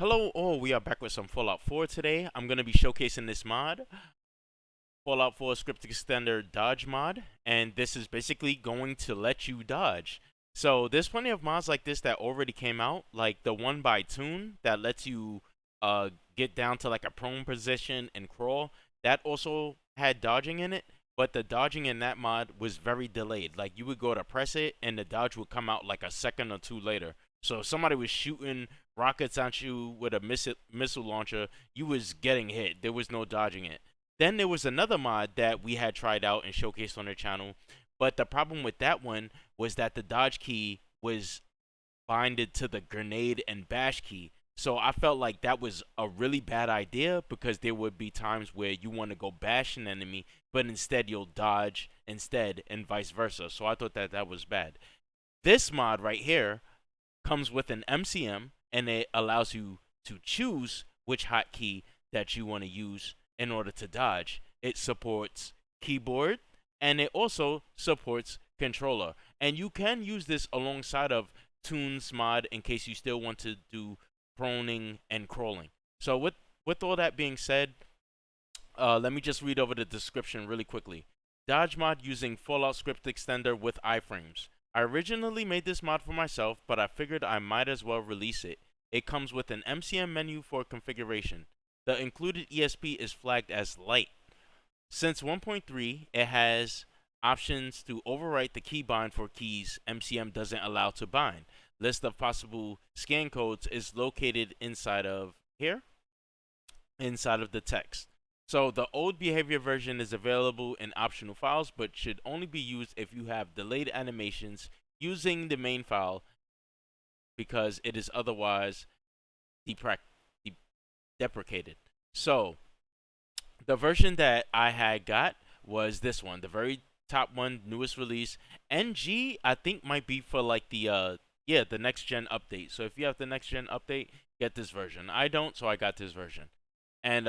Hello all, we are back with some Fallout 4 today. I'm going to be showcasing this mod, Fallout 4 Script Extender Dodge mod, and this is basically going to let you dodge. So there's plenty of mods like this that already came out, like the one by Toon that lets you get down to like a prone position and crawl. That also had dodging in it, but the dodging in that mod was very delayed. Like you would go to press it and the dodge would come out like a second or two later. So if somebody was shooting rockets at you with a missile launcher, you was getting hit. There was no dodging it. Then there was another mod that we had tried out and showcased on the channel, but the problem with that one was that the dodge key was binded to the grenade and bash key. So I felt like that was a really bad idea because there would be times where you want to go bash an enemy, but instead you'll dodge instead and vice versa. So I thought that that was bad. This mod right here comes with an MCM and it allows you to choose which hotkey that you want to use in order to dodge. It supports keyboard and it also supports controller. And you can use this alongside of Toon's mod in case you still want to do proning and crawling. So with all that being said, let me just read over the description really quickly. Dodge mod using Fallout script extender with iframes. I originally made this mod for myself, but I figured I might as well release it. It comes with an MCM menu for configuration. The included ESP is flagged as light. Since 1.3, it has options to overwrite the keybind for keys MCM doesn't allow to bind. List of possible scan codes is located inside of here, inside of the text. So the old behavior version is available in optional files, but should only be used if you have delayed animations using the main file because it is otherwise deprecated. So the version that I had got was this one, the very top one, newest release. NG I think might be for like the next gen update. So if you have the next gen update, get this version. I don't, so I got this version. And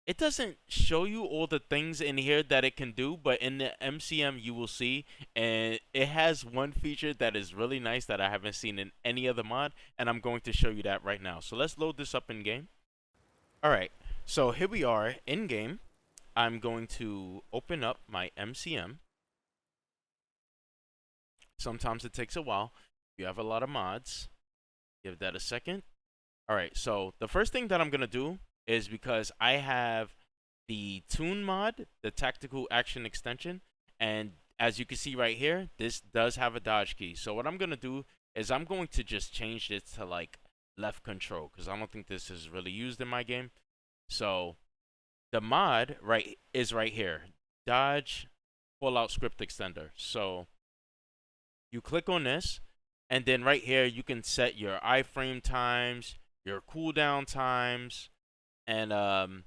it doesn't show you all the things in here that it can do, but in the MCM you will see, and it has one feature that is really nice that I haven't seen in any other mod, and I'm going to show you that right now. So let's load this up in game. Alright, so here we are in game. I'm going to open up my MCM. Sometimes it takes a while. If you have a lot of mods, give that a second. Alright, so the first thing that I'm going to do is because I have the Toon mod, the tactical action extension, and as you can see right here, this does have a dodge key. So what I'm going to do is I'm going to just change this to like left control because I don't think this is really used in my game. So the mod is right here, dodge Fallout script extender. So you click on this, and then right here you can set your iframe times, your cooldown times, and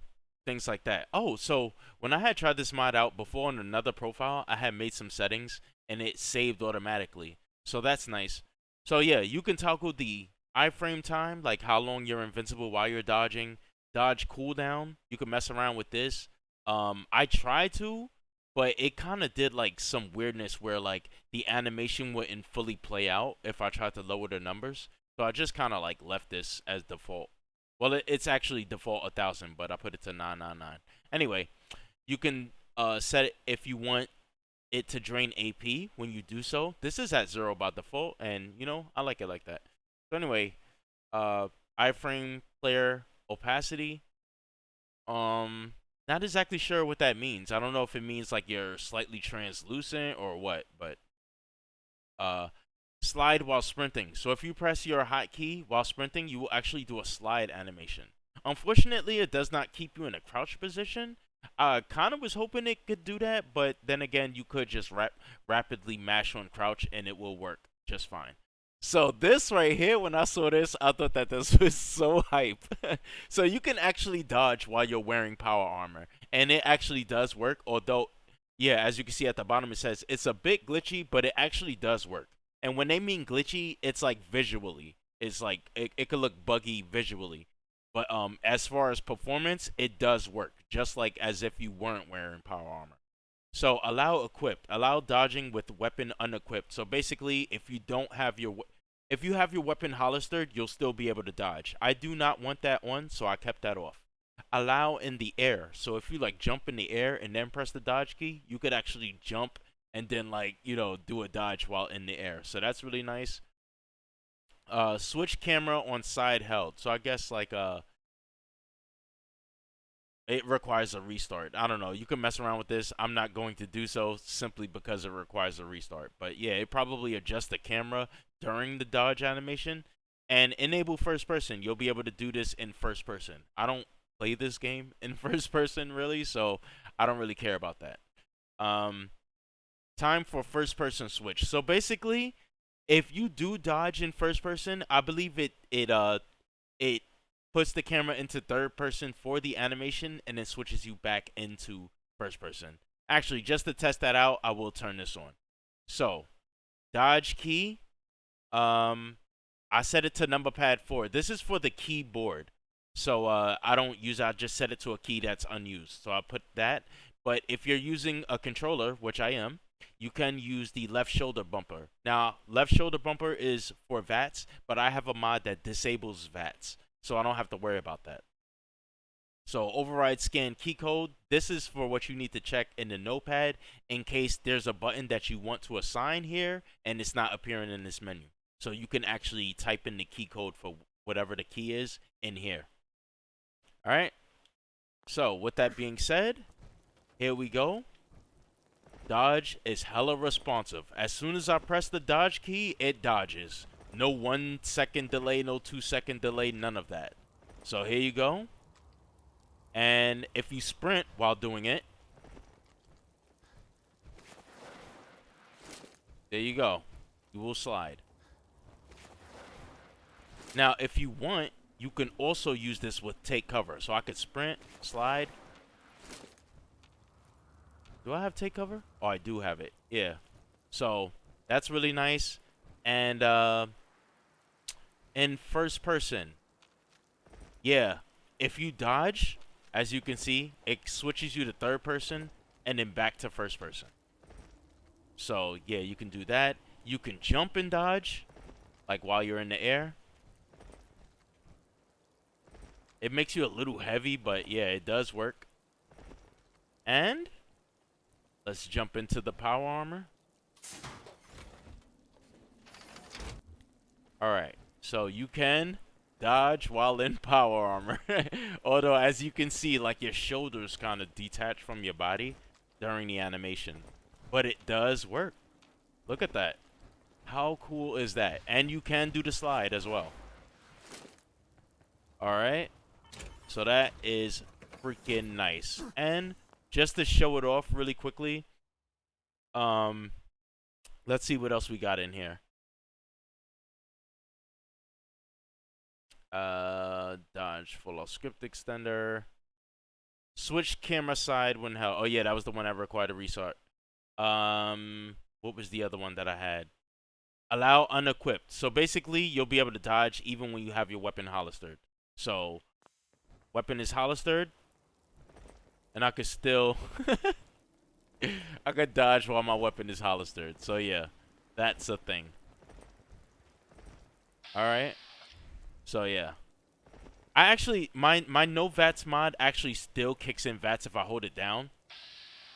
things like that. Oh, so when I had tried this mod out before on another profile, I had made some settings and it saved automatically. So that's nice. So yeah, you can toggle the iframe time, like how long you're invincible while you're dodging, dodge cooldown. You can mess around with this. I tried to, but it kind of did like some weirdness where like the animation wouldn't fully play out if I tried to lower the numbers. So I just kind of like left this as default. Well, it's actually default 1000, but I put it to 999. Anyway, you can set it if you want it to drain AP when you do so. This is at 0 by default, and you know, I like it like that. So anyway, iframe player opacity. Not exactly sure what that means. I don't know if it means like you're slightly translucent or what, but uh slide while sprinting. So if you press your hotkey while sprinting, you will actually do a slide animation. Unfortunately, it does not keep you in a crouch position. I kind of was hoping it could do that, but then again, you could just rapidly mash on crouch and it will work just fine. So this right here, when I saw this, I thought that this was so hype. So you can actually dodge while you're wearing power armor, and it actually does work. Although, yeah, as you can see at the bottom, it says it's a bit glitchy, but it actually does work. And when they mean glitchy, it's like visually. It's like it could look buggy visually. But as far as performance, it does work, just like as if you weren't wearing power armor. So allow equipped, allow dodging with weapon unequipped. So basically, if you don't have your If you have your weapon holstered, you'll still be able to dodge. I do not want that on, so I kept that off. Allow in the air. So if you like jump in the air and then press the dodge key, you could actually jump and then like, do a dodge while in the air. So that's really nice. Switch camera on side held. So I guess like it requires a restart. I don't know. You can mess around with this. I'm not going to do so simply because it requires a restart. But yeah, it probably adjusts the camera during the dodge animation. And enable first person. You'll be able to do this in first person. I don't play this game in first person really, so I don't really care about that. Time for first person switch. So basically, if you do dodge in first person, I believe it puts the camera into third person for the animation and then switches you back into first person. Actually, just to test that out, I will turn this on. So, dodge key. I set it to number pad 4. This is for the keyboard. So I don't use it. I just set it to a key that's unused. So I put that. But if you're using a controller, which I am, you can use the left shoulder bumper. Now, left shoulder bumper is for VATS, but I have a mod that disables VATS. So I don't have to worry about that. So override scan key code. This is for what you need to check in the notepad in case there's a button that you want to assign here and it's not appearing in this menu. So you can actually type in the key code for whatever the key is in here. All right. So with that being said, here we go. Dodge is hella responsive. As soon as I press the dodge key, it dodges. No 1 second delay, no 2 second delay, none of that. So here you go. And if you sprint while doing it, there you go. You will slide. Now, if you want, you can also use this with take cover. So I could sprint, slide. Do I have take cover? Oh, I do have it. Yeah. So that's really nice. And in first person, yeah, if you dodge, as you can see, it switches you to third person and then back to first person. So yeah, you can do that. You can jump and dodge, like while you're in the air. It makes you a little heavy, but yeah, it does work. And let's jump into the power armor. Alright, so you can dodge while in power armor. Although, as you can see, like your shoulders kind of detach from your body during the animation. But it does work. Look at that. How cool is that? And you can do the slide as well. Alright. So that is freaking nice. And just to show it off really quickly, let's see what else we got in here. Dodge full of script extender. Switch camera side when held. Oh yeah, that was the one that required a restart. What was the other one that I had? Allow unequipped. So basically, you'll be able to dodge even when you have your weapon holstered. So, weapon is holstered, and I could still, I could dodge while my weapon is holstered. So yeah, that's a thing. All right. So yeah, I actually my no VATS mod actually still kicks in VATS if I hold it down,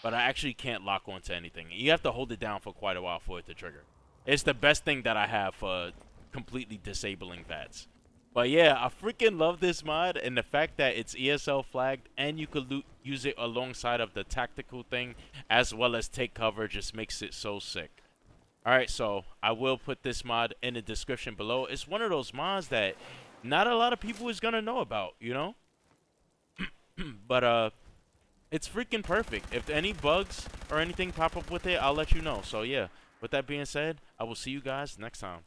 but I actually can't lock onto anything. You have to hold it down for quite a while for it to trigger. It's the best thing that I have for completely disabling VATS. But yeah, I freaking love this mod, and the fact that it's ESL flagged and you could use it alongside of the tactical thing as well as take cover just makes it so sick. Alright, so I will put this mod in the description below. It's one of those mods that not a lot of people is gonna know about, you know? But it's freaking perfect. If any bugs or anything pop up with it, I'll let you know. So yeah, with that being said, I will see you guys next time.